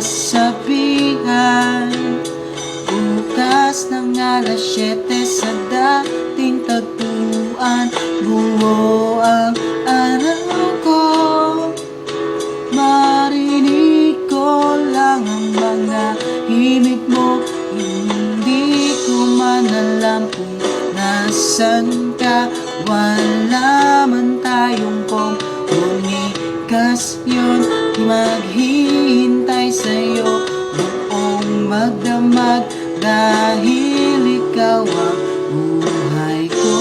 kasabihan. Bukas ng alas 7 sa dating tagpuan, buo ang araw ko. Marinig ko lang ang mga himig mo. Hindi ko man alam kung nasan ka. Wala man tayong komunikasyon, di maghihintay sa'yo buong magdamag, dahil ikaw ang buhay ko.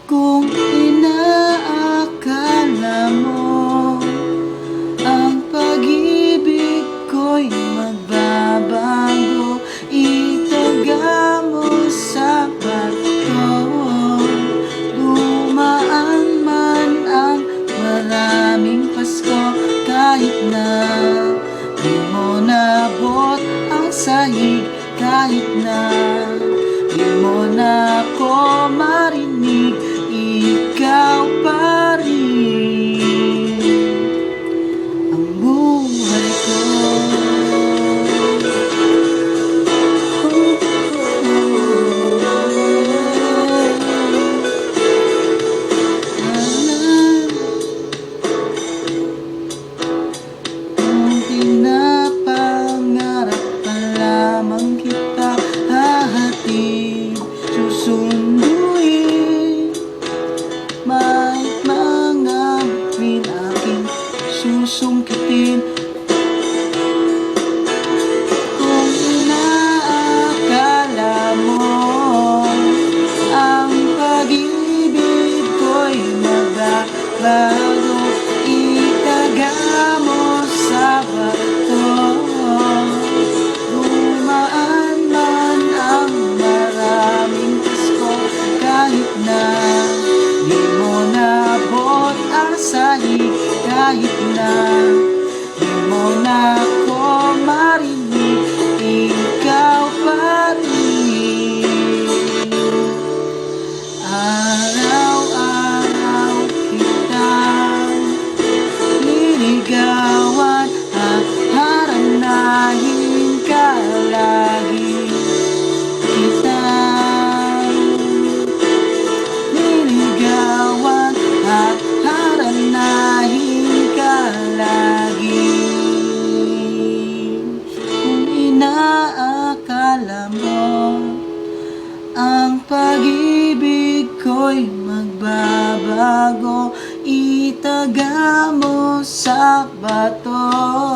Kung inaakala mo ang pag-ibig ko'y magbabago, itaga mo sa bato. Dumaan man ang maraming Pasko, kahit na di mo nabot ang sahig, kahit na di mo na ako marinig, ikaw pa rin ang buhay ko. Kung pinapangarap pa lamang kita, hahatid, susunduin. May mga bituin aking susungkitin. Kung inaakala mo ang pag-ibig ko'y magbabago, itaga mo sa bato. Dumaan man ang maraming Pasko, kahit na di mo nabot ang sahig, kahit na di mo na ako marinig, ikaw pa rin. Araw-araw kitang niligawan at haranahin ka lagi. Kitang niligawan at haranahin ka lagi. Kung inaakala mo ang pag-ibig ko'y magbabago, itaga mo sa bato.